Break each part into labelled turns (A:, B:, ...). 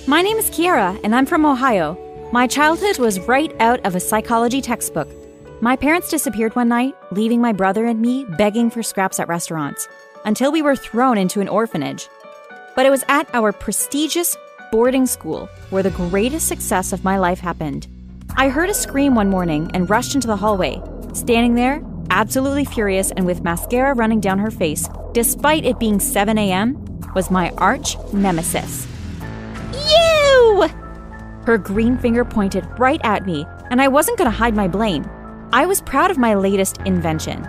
A: My name is Kiara, and I'm from Ohio. My childhood was right out of a psychology textbook. My parents disappeared one night, leaving my brother and me begging for scraps at restaurants, until we were thrown into an orphanage. But it was at our prestigious boarding school where the greatest success of my life happened. I heard a scream one morning and rushed into the hallway. Standing there, absolutely furious and with mascara running down her face, despite it being 7 a.m., was my arch nemesis. You! Her green finger pointed right at me, and I wasn't going to hide my blame. I was proud of my latest invention.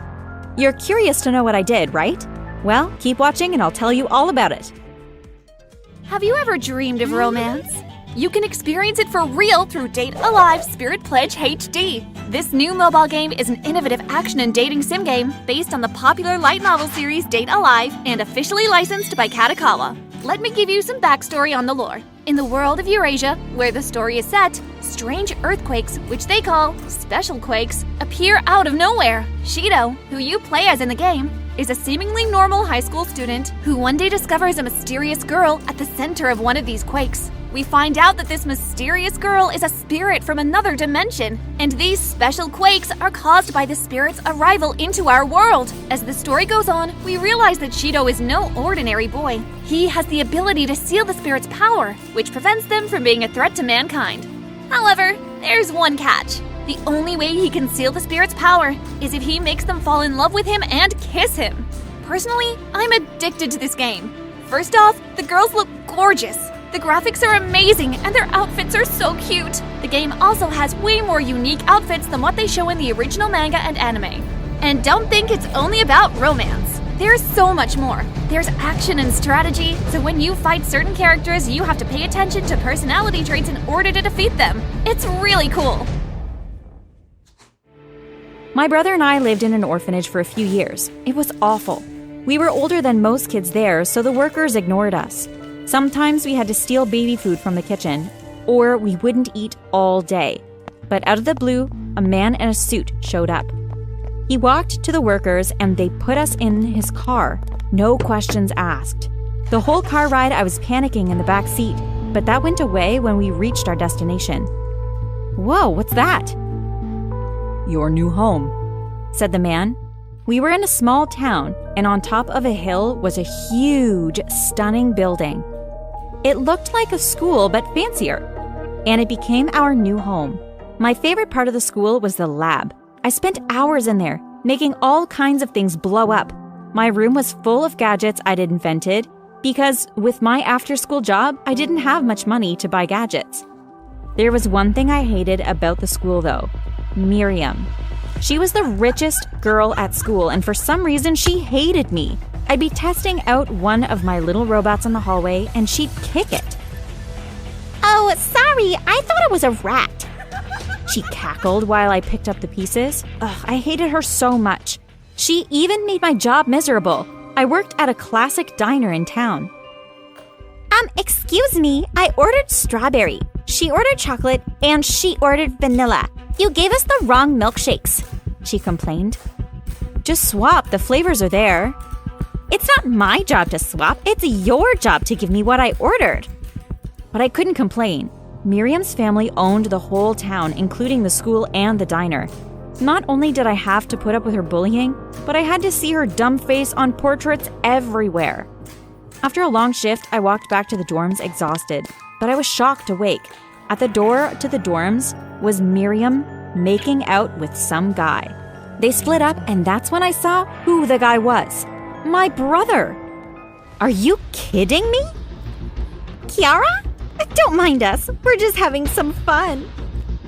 A: You're curious to know what I did, right? Well, keep watching and I'll tell you all about it.
B: Have you ever dreamed of romance? You can experience it for real through Date Alive Spirit Pledge HD. This new mobile game is an innovative action and dating sim game based on the popular light novel series Date Alive and officially licensed by Kadokawa. Let me give you some backstory on the lore. In the world of Eurasia, where the story is set, strange earthquakes, which they call special quakes, appear out of nowhere. Shido, who you play as in the game, is a seemingly normal high school student who one day discovers a mysterious girl at the center of one of these quakes. We find out that this mysterious girl is a spirit from another dimension, and these special quakes are caused by the spirit's arrival into our world. As the story goes on, we realize that Shido is no ordinary boy. He has the ability to seal the spirit's power, which prevents them from being a threat to mankind. However, there's one catch. The only way he can seal the spirit's power is if he makes them fall in love with him and kiss him. Personally, I'm addicted to this game. First off, the girls look gorgeous. The graphics are amazing and their outfits are so cute. The game also has way more unique outfits than what they show in the original manga and anime. And don't think it's only about romance. There's so much more. There's action and strategy, so when you fight certain characters, you have to pay attention to personality traits in order to defeat them. It's really cool.
A: My brother and I lived in an orphanage for a few years. It was awful. We were older than most kids there, so the workers ignored us. Sometimes we had to steal baby food from the kitchen, or we wouldn't eat all day. But out of the blue, a man in a suit showed up. He walked to the workers and they put us in his car, no questions asked. The whole car ride I was panicking in the back seat, but that went away when we reached our destination. Whoa, what's that? Your new home, said the man. We were in a small town, and on top of a hill was a huge, stunning building. It looked like a school, but fancier, and it became our new home. My favorite part of the school was the lab. I spent hours in there, making all kinds of things blow up. My room was full of gadgets I'd invented, because with my after-school job, I didn't have much money to buy gadgets. There was one thing I hated about the school, though: Miriam. She was the richest girl at school, and for some reason, she hated me. I'd be testing out one of my little robots in the hallway, and she'd kick it.
C: Oh, sorry, I thought it was a rat.
A: She cackled while I picked up the pieces. I hated her so much. She even made my job miserable. I worked at a classic diner in town.
C: Excuse me, I ordered strawberry. She ordered chocolate, and she ordered vanilla. You gave us the wrong milkshakes, she complained.
A: Just swap, the flavors are there.
C: It's not my job to swap, it's your job to give me what I ordered.
A: But I couldn't complain. Miriam's family owned the whole town, including the school and the diner. Not only did I have to put up with her bullying, but I had to see her dumb face on portraits everywhere. After a long shift, I walked back to the dorms exhausted, but I was shocked awake. At the door to the dorms was Miriam making out with some guy. They split up, and that's when I saw who the guy was. My brother!
C: Are you kidding me? Kiara? Don't mind us. We're just having some fun.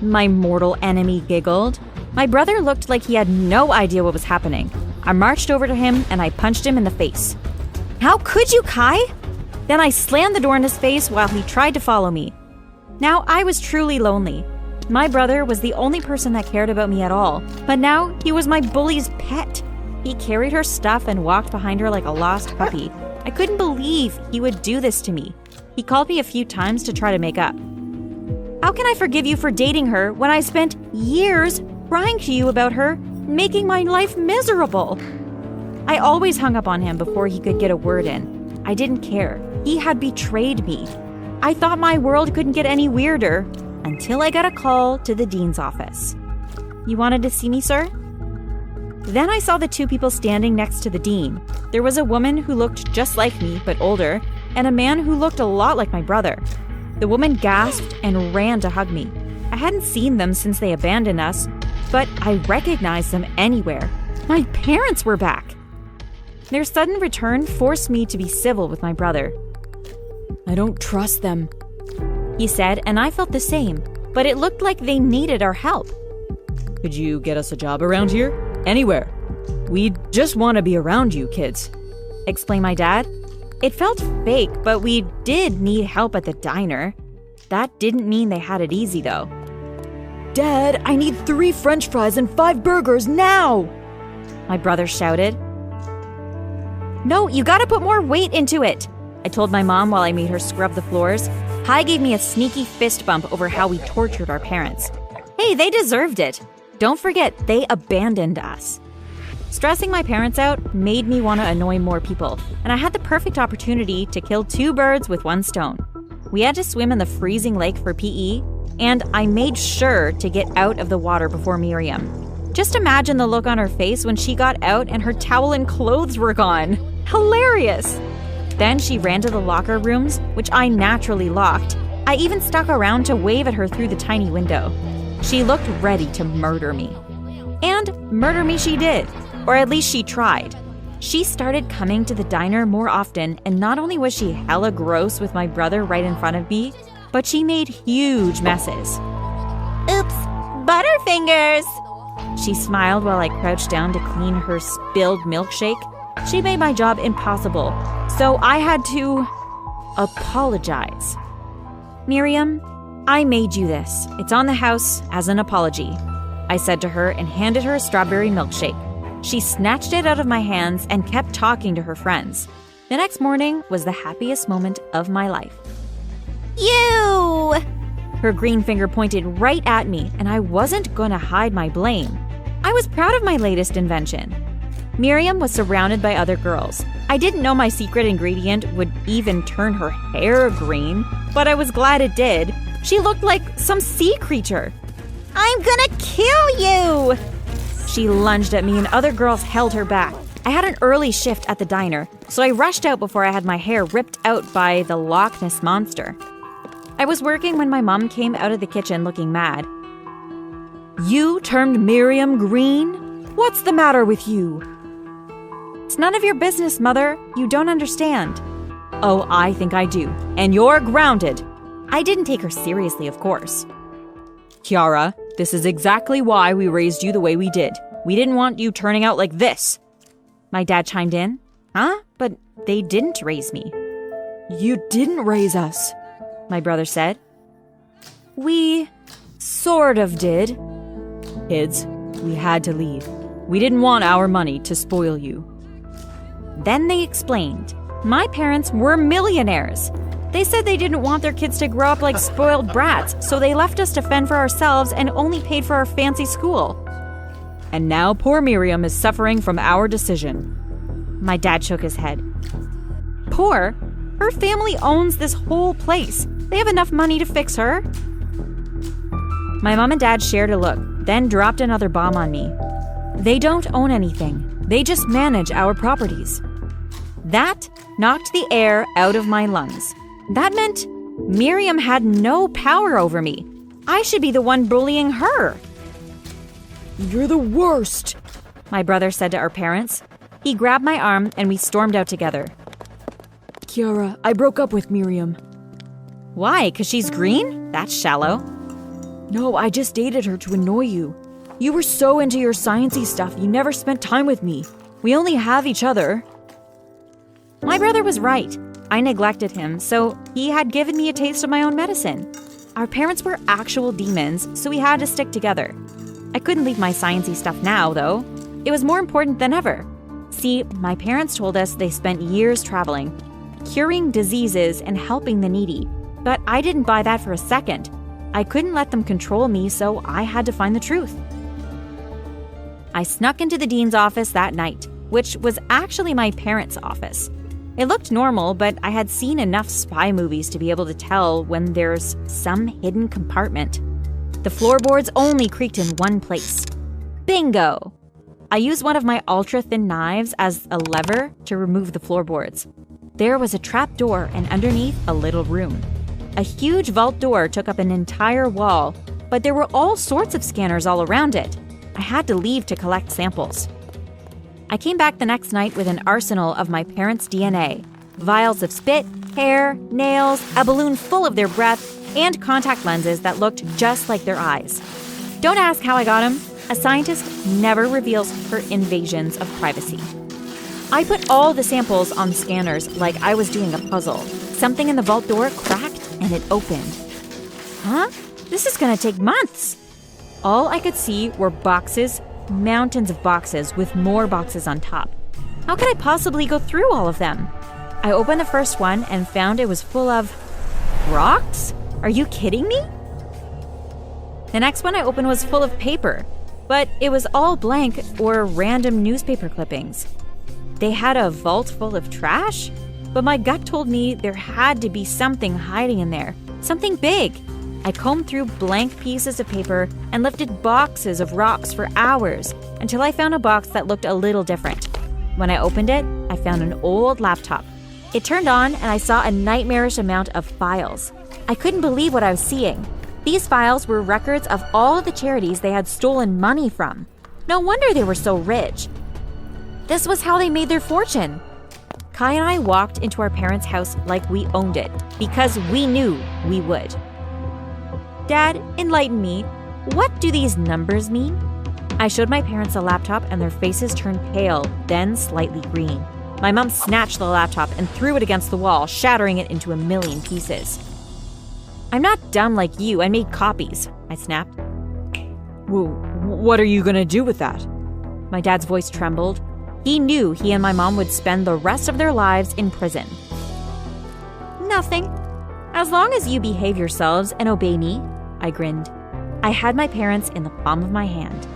A: My mortal enemy giggled. My brother looked like he had no idea what was happening. I marched over to him and I punched him in the face. How could you, Kai? Then I slammed the door in his face while he tried to follow me. Now I was truly lonely. My brother was the only person that cared about me at all, but now he was my bully's pet. He carried her stuff and walked behind her like a lost puppy. I couldn't believe he would do this to me. He called me a few times to try to make up. How can I forgive you for dating her when I spent years crying to you about her, making my life miserable? I always hung up on him before he could get a word in. I didn't care. He had betrayed me. I thought my world couldn't get any weirder until I got a call to the dean's office. "You wanted to see me, sir?" Then I saw the two people standing next to the dean. There was a woman who looked just like me, but older, and a man who looked a lot like my brother. The woman gasped and ran to hug me. I hadn't seen them since they abandoned us, but I recognized them anywhere. My parents were back. Their sudden return forced me to be civil with my brother. "I don't trust them," he said, and I felt the same, but it looked like they needed our help. "Could you get us a job around here? Anywhere. We just want to be around you, kids," explained my dad. It felt fake, but we did need help at the diner. That didn't mean they had it easy, though. "Dad, I need 3 French fries and 5 burgers now!" my brother shouted. "No, you gotta put more weight into it," I told my mom while I made her scrub the floors. Hi gave me a sneaky fist bump over how we tortured our parents. Hey, they deserved it. Don't forget, they abandoned us. Stressing my parents out made me want to annoy more people, and I had the perfect opportunity to kill 2 birds with 1 stone. We had to swim in the freezing lake for PE, and I made sure to get out of the water before Miriam. Just imagine the look on her face when she got out and her towel and clothes were gone. Hilarious! Then she ran to the locker rooms, which I naturally locked. I even stuck around to wave at her through the tiny window. She looked ready to murder me. And murder me she did, or at least she tried. She started coming to the diner more often, and not only was she hella gross with my brother right in front of me, but she made huge messes.
C: Oops, Butterfingers!
A: She smiled while I crouched down to clean her spilled milkshake. She made my job impossible, so I had to apologize. "Miriam, I made you this. It's on the house as an apology," I said to her and handed her a strawberry milkshake. She snatched it out of my hands and kept talking to her friends. The next morning was the happiest moment of my life.
C: You!
A: Her green finger pointed right at me, and I wasn't gonna hide my blame. I was proud of my latest invention. Miriam was surrounded by other girls. I didn't know my secret ingredient would even turn her hair green, but I was glad it did. She looked like some sea creature.
C: "I'm gonna kill you!"
A: She lunged at me and other girls held her back. I had an early shift at the diner, so I rushed out before I had my hair ripped out by the Loch Ness Monster. I was working when my mom came out of the kitchen looking mad. "You turned Miriam green? What's the matter with you?" "It's none of your business, Mother. You don't understand." "Oh, I think I do. And you're grounded." I didn't take her seriously, of course. "Kiara, this is exactly why we raised you the way we did. We didn't want you turning out like this." My dad chimed in. "Huh? But they didn't raise me." "You didn't raise us," my brother said. "We sort of did." "Kids, we had to leave. We didn't want our money to spoil you." Then they explained. My parents were millionaires. They said they didn't want their kids to grow up like spoiled brats, so they left us to fend for ourselves and only paid for our fancy school. "And now poor Miriam is suffering from our decision." My dad shook his head. "Poor? Her family owns this whole place. They have enough money to fix her." My mom and dad shared a look, then dropped another bomb on me. "They don't own anything. They just manage our properties." That knocked the air out of my lungs. That meant Miriam had no power over me. I should be the one bullying her. "You're the worst," my brother said to our parents. He grabbed my arm and we stormed out together. "Kiara, I broke up with Miriam." "Why? 'Cause she's green? That's shallow." "No, I just dated her to annoy you. You were so into your sciencey stuff, you never spent time with me. We only have each other." My brother was right. I neglected him, so he had given me a taste of my own medicine. Our parents were actual demons, so we had to stick together. I couldn't leave my sciencey stuff now, though. It was more important than ever. See, my parents told us they spent years traveling, curing diseases and helping the needy, but I didn't buy that for a second. I couldn't let them control me, so I had to find the truth. I snuck into the dean's office that night, which was actually my parents' office. It looked normal, but I had seen enough spy movies to be able to tell when there's some hidden compartment. The floorboards only creaked in one place. Bingo! I used one of my ultra-thin knives as a lever to remove the floorboards. There was a trap door and underneath a little room. A huge vault door took up an entire wall, but there were all sorts of scanners all around it. I had to leave to collect samples. I came back the next night with an arsenal of my parents' DNA, vials of spit, hair, nails, a balloon full of their breath, and contact lenses that looked just like their eyes. Don't ask how I got them. A scientist never reveals her invasions of privacy. I put all the samples on scanners like I was doing a puzzle. Something in the vault door cracked and it opened. Huh? This is gonna take months. All I could see were boxes, mountains of boxes with more boxes on top. How could I possibly go through all of them? I opened the first one and found it was full of rocks? Are you kidding me? The next one I opened was full of paper, but it was all blank or random newspaper clippings. They had a vault full of trash, but my gut told me there had to be something hiding in there, something big. I combed through blank pieces of paper and lifted boxes of rocks for hours until I found a box that looked a little different. When I opened it, I found an old laptop. It turned on and I saw a nightmarish amount of files. I couldn't believe what I was seeing. These files were records of all of the charities they had stolen money from. No wonder they were so rich. This was how they made their fortune. Kai and I walked into our parents' house like we owned it because we knew we would. Dad, enlighten me. What do these numbers mean? I showed my parents a laptop and their faces turned pale, then slightly green. My mom snatched the laptop and threw it against the wall, shattering it into a million pieces. I'm not dumb like you. I made copies, I snapped.
D: Well, what are you gonna do with that?
A: My dad's voice trembled. He knew he and my mom would spend the rest of their lives in prison. Nothing. As long as you behave yourselves and obey me, I grinned. I had my parents in the palm of my hand.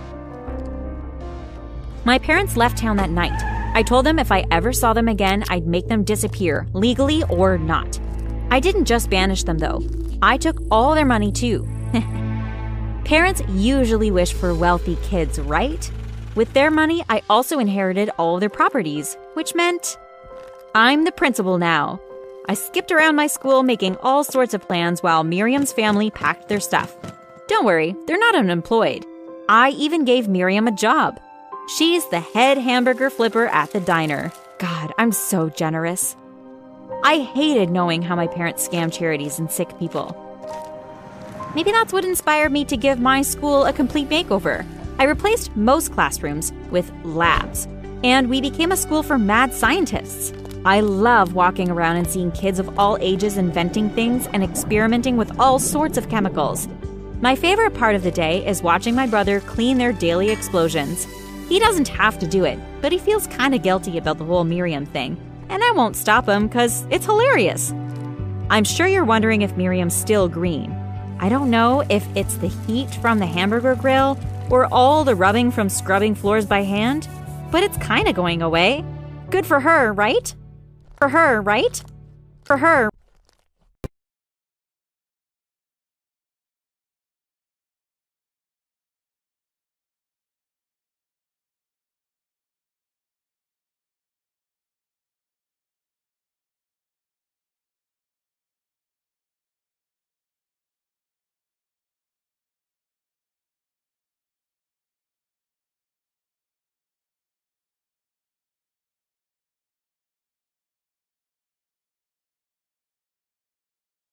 A: My parents left town that night. I told them if I ever saw them again, I'd make them disappear, legally or not. I didn't just banish them, though. I took all their money, too. Parents usually wish for wealthy kids, right? With their money, I also inherited all of their properties, which meant I'm the principal now. I skipped around my school making all sorts of plans while Miriam's family packed their stuff. Don't worry, they're not unemployed. I even gave Miriam a job. She's the head hamburger flipper at the diner. God, I'm so generous. I hated knowing how my parents scammed charities and sick people. Maybe that's what inspired me to give my school a complete makeover. I replaced most classrooms with labs, and we became a school for mad scientists. I love walking around and seeing kids of all ages inventing things and experimenting with all sorts of chemicals. My favorite part of the day is watching my brother clean their daily explosions. He doesn't have to do it, but he feels kind of guilty about the whole Miriam thing, and I won't stop him because it's hilarious. I'm sure you're wondering if Miriam's still green. I don't know if it's the heat from the hamburger grill or all the rubbing from scrubbing floors by hand, but it's kind of going away. Good for her, right? For her, right? For her,